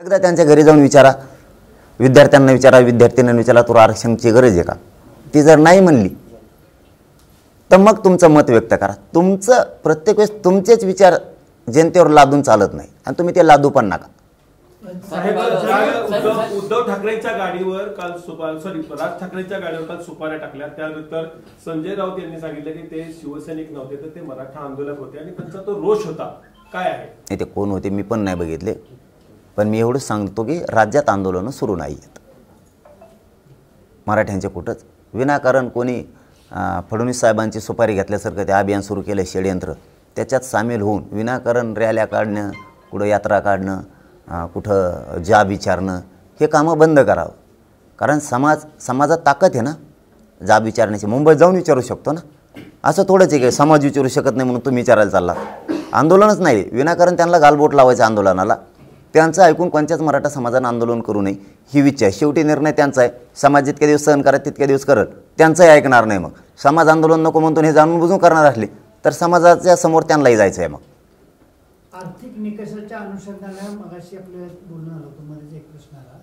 एकदा त्यांच्या घरी जाऊन विचारा, विद्यार्थ्यांना विचारा, विद्यार्थ्यांना विचारा तुला आरक्षणाची गरज आहे का. ती जर नाही म्हणली तर मग तुमचं मत व्यक्त करा. तुमचं प्रत्येक वेळेस तुमचेच विचार जनतेवर लादून चालत नाही आणि तुम्ही ते लादू पण नका. उद्धव ठाकरेंच्या गाडीवर काल राज ठाकरेंच्या गाडीवर काल सुपाऱ्या टाकल्या. त्यानंतर संजय राऊत यांनी सांगितलं की ते शिवसैनिक नव्हते तर ते मराठा आंदोलक होते आणि त्यांचा तो रोष होता. काय आहे ते कोण होते मी पण नाही बघितले, पण मी एवढंच सांगतो की राज्यात आंदोलनं सुरू नाही आहेत मराठ्यांचे कुठंच. विनाकारण कोणी फडणवीस साहेबांची सुपारी घेतल्यासारखं ते अभियान सुरू केलं षडयंत्र, त्याच्यात सामील होऊन विनाकारण रॅल्या काढणं, कुठं यात्रा काढणं, कुठं जाब विचारणं, हे कामं बंद करावं. कारण समाजात ताकद आहे ना जाब विचारण्याची. मुंबईत जाऊन विचारू शकतो ना, असं थोडंच आहे की समाज विचारू शकत नाही म्हणून तुम्ही विचारायला चालला. आंदोलनच नाही, विनाकारण त्यांना गालबोट लावायचं आंदोलनाला. त्यांचं ऐकून कोणत्याच मराठा समाजानं आंदोलन करू नये ही इच्छा आहे. शेवटी निर्णय त्यांचा आहे. समाज जितके दिवस सहन करत तितके दिवस करत, त्यांचंही ऐकणार नाही. मग समाज आंदोलन नको म्हणतो हे जाणून बुजून करणार असले तर समाजाच्या समोर त्यांनाही जायचं आहे. मग आर्थिक निकषाच्या अनुषंगाने मगाशी आपलं बोलणं आलं होतं, मध्ये एक प्रश्न आला.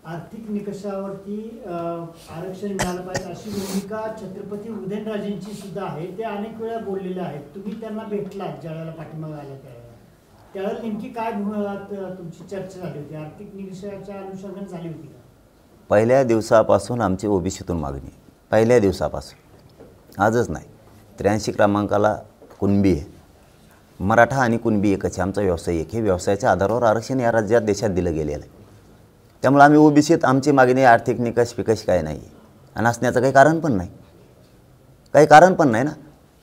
आर्थिक निकषावरती आरक्षण मिळालं पाहिजे अशी भूमिका छत्रपती उदयनराजेंची सुद्धा आहे. ते अनेक वेळा बोललेले आहेत. तुम्ही त्यांना भेटलात ज्यावेळेला पाठिंबा आला त्यावेळेला नेमकी काय तुमची चर्चा झाली होती? आर्थिक निकषाच्या अनुषंगाने झाली होती का? पहिल्या दिवसापासून आमची ओबीसीतून मागणी, पहिल्या दिवसापासून, आजच नाही. 83 क्रमांकाला कुणबी आहे, मराठा आणि कुणबी एकच आहे. आमचा व्यवसाय एक, हे व्यवसायाच्या आधारावर आरक्षण या राज्यात देशात दिलं गेलेलं आहे. त्यामुळे आम्ही ओबीसीत, आमची मागणी आर्थिक निकष पिकष काय नाही आहे आणि असण्याचं काही कारण पण नाही. काही कारण पण नाही ना.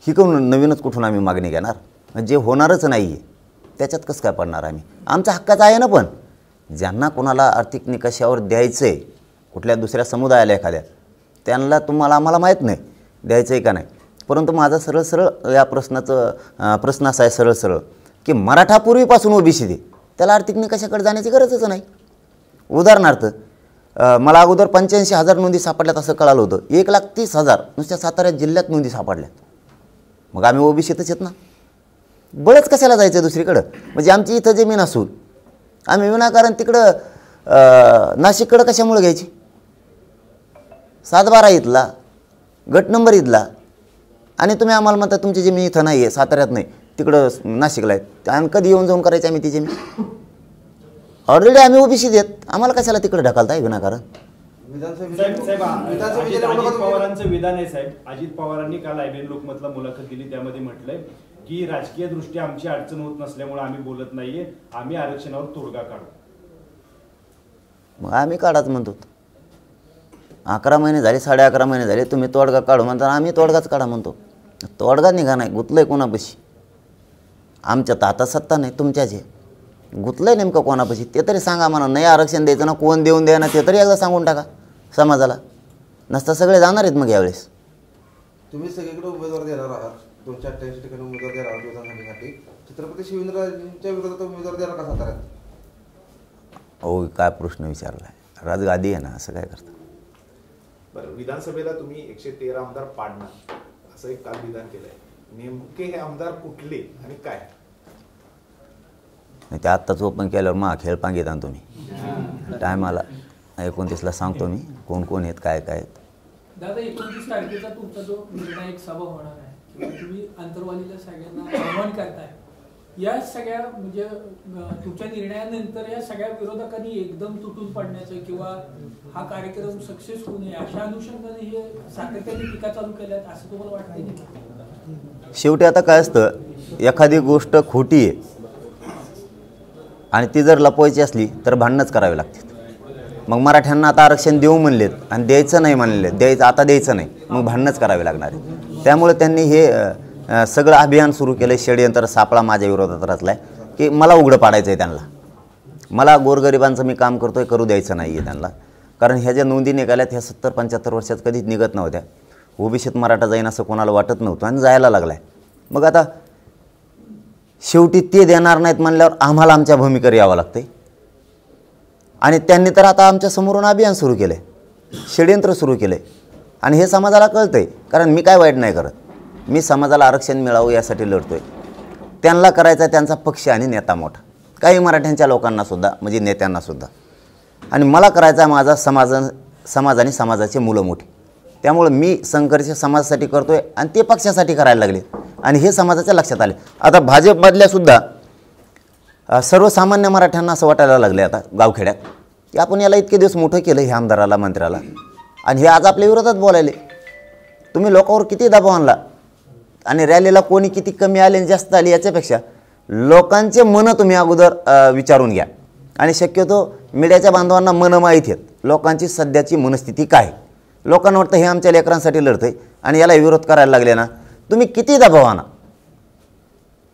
ही कोण नवीनच कुठून आम्ही मागणी घेणार? जे होणारच नाही आहे त्याच्यात कसं काय पडणार आम्ही? आमच्या हक्काचं आहे ना. पण ज्यांना कोणाला आर्थिक निकषावर द्यायचं आहे, कुठल्या दुसऱ्या समुदायाला एखाद्या, त्यांना आम्हाला माहीत नाही द्यायचं आहे का नाही. परंतु माझा सरळ या प्रश्न असा आहे सरळ की मराठा पूर्वीपासून ओबीसी दे, त्याला आर्थिक निकषाकडे जाण्याची गरजच नाही. उदाहरणार्थ मला अगोदर 85,000 नोंदी सापडल्यात असं कळालं होतं. 1,30,000 नुसत्या सातारा जिल्ह्यात नोंदी सापडल्यात. मग आम्ही ओबीसीतच येत ना. बळच कशाला जायचं दुसरीकडं? म्हणजे आमची इथं जमीन असून आम्ही विनाकारण तिकडं नाशिककडं कशामुळे घ्यायची? 7-12 इथला गट नंबर इथला आणि तुम्ही आम्हाला म्हणता तुमची जमीन इथं नाही आहे, साताऱ्यात नाही, तिकडं नाशिकला आहे. आणि कधी येऊन जाऊन करायची आम्ही ती जमीन? ऑलरेडी आम्ही ओबीसी देत, आम्हाला कशाला तिकडे ढकलताय विनाकारण? पवारांचं विधान आहे साहेब. अजित पवारांनी काल IBN लोकमतला मुलाखत दिली, त्यामध्ये म्हटलंय की राजकीय दृष्ट्या आमची अडचण होत नसल्यामुळे आम्ही बोलत नाहीये, आम्ही आरक्षणावर तोडगा काढू. मग आम्ही काढाच म्हणतो. 11 महिने झाले, 11.5 महिने झाले, तुम्ही तोडगा काढू म्हणता, आम्ही तोडगाच काढा म्हणतो. तोडगा निघा नाही, गुतलंय कोणापाशी? आमच्यात आता सत्ता नाही, तुमच्याच आहे. गुतलंय नेमकं कोणापाशी ते तरी सांगा म्हणा. नाही आरक्षण द्यायचं ना, कोण देऊन द्या ना, ते तरी एकदा सांगून टाका समाजाला. नसता सगळे जाणार आहेत मग यावेळेस. तुम्ही सगळीकडे उमेदवार देणार आहात, 288 ठिकाणी उमेदवार देणार आहात विधानसभेसाठी. छत्रपती शिवेंद्रराजेंच्या विरोधात उमेदवार देणार का साताऱ्यात? हो, काय प्रश्न विचारलाय. राजगादी आहे ना, असं काय करता? बरं, विधानसभेला तुम्ही 113 आमदार पाडणार असं एक काल विधान केलंय. नेमके हे आमदार कुठले आणि काय? नाही, ते आत्ताच ओपन केल्यावर खेळ पांगेत आणि तुम्ही टायमाला 29ला सांगतो मी कोण कोण आहेत, काय काय आहेत. दादा, 29 तारखेचा तुमचा जो निर्णायक सभा होणार आहे किंवा तुम्ही अंतर्वालीला सगळ्यांना आव्हान करताय, या सगळ्या म्हणजे तुमच्या निर्णयानंतर या सगळ्या विरोधकांनी एकदम तुटून पडण्याचं किंवा हा कार्यक्रम सक्सेस होऊ नये अशा अनुषंगाने हे सातत्याने टीका चालू केल्यात असं तुम्हाला वाटतं नाही? शेवटी आता काय असतं, एखादी गोष्ट खोटी आहे आणि ती जर लपवायची असली तर भांडणंच करावे लागते. मग मराठ्यांना आता आरक्षण देऊ म्हणलेत आणि द्यायचं नाही म्हणले, आता द्यायचं नाही, मग भांडणंच करावे लागणार आहे. त्यामुळे त्यांनी हे सगळं अभियान सुरू केलं. षडयंत्र सापळा माझ्या विरोधात रचला आहे की मला उघडं पाडायचं आहे त्यांना. मला गोरगरिबांचं मी काम करतो आहे करू द्यायचं नाही आहे त्यांना. कारण ह्या ज्या नोंदी निघाल्यात ह्या 70-75 वर्षात कधीच निघत नव्हत्या. ओबीसीत मराठा जाईन असं कोणाला वाटत नव्हतं आणि जायला लागला आहे. मग आता शेवटी ते देणार नाहीत म्हणल्यावर आम्हाला आमच्या भूमिकेवर यावं लागतं. आणि त्यांनी तर आता आमच्या समोरून अभियान सुरू केलं आहे, षडयंत्र सुरू केलं आहे. आणि हे समाजाला कळतं आहे. कारण मी काय वाईट नाही करत, मी समाजाला आरक्षण मिळावं यासाठी लढतो आहे. त्यांना करायचा त्यांचा पक्ष आणि नेता मोठा. काही मराठ्यांच्या लोकांनासुद्धा, म्हणजे नेत्यांनासुद्धा. आणि मला करायचा आहे माझा समाज आणि समाजाचे मुलं मोठी. त्यामुळं मी संघर्ष समाजासाठी करतो आहे आणि ते पक्षासाठी करायला लागले आणि हे समाजाच्या लक्षात आले. आता भाजपमधल्यासुद्धा सर्वसामान्य मराठ्यांना असं वाटायला लागले आता गावखेड्यात की आपण याला इतके दिवस मोठं केलं हे आमदाराला, मंत्र्याला, आणि हे आज आपल्या विरोधात बोलायले. तुम्ही लोकांवर किती दबाव आणला आणि रॅलीला कोणी किती कमी आले आणि जास्त आले याच्यापेक्षा लोकांचे मनं तुम्ही अगोदर विचारून घ्या. आणि शक्यतो मीडियाच्या बांधवांना मनं माहीत आहेत लोकांची सध्याची मनस्थिती काय. लोकांना वाटतं हे आमच्या लेकरांसाठी लढतं आहे आणि याला विरोध करायला लागले ना, तुम्ही किती दबाव आणा,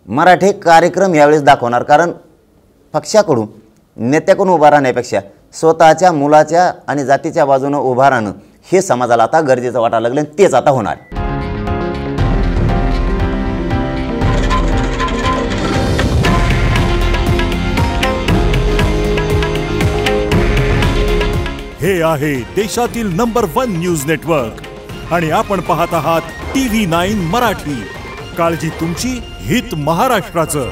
मराठे कार्यक्रम यावेळेस दाखवणार. कारण पक्षाकडून, नेत्याकडून उभा राहण्यापेक्षा स्वतःच्या मुलाच्या आणि जातीच्या बाजूनं उभा राहणं हे समाजाला आता गरजेचं वाटायला लागलं आणि तेच आता होणार. हे आहे देशातील नंबर 1 न्यूज नेटवर्क आणि आपण पाहत आहात TV9 मराठी. काळजी तुमची, हित महाराष्ट्राचं.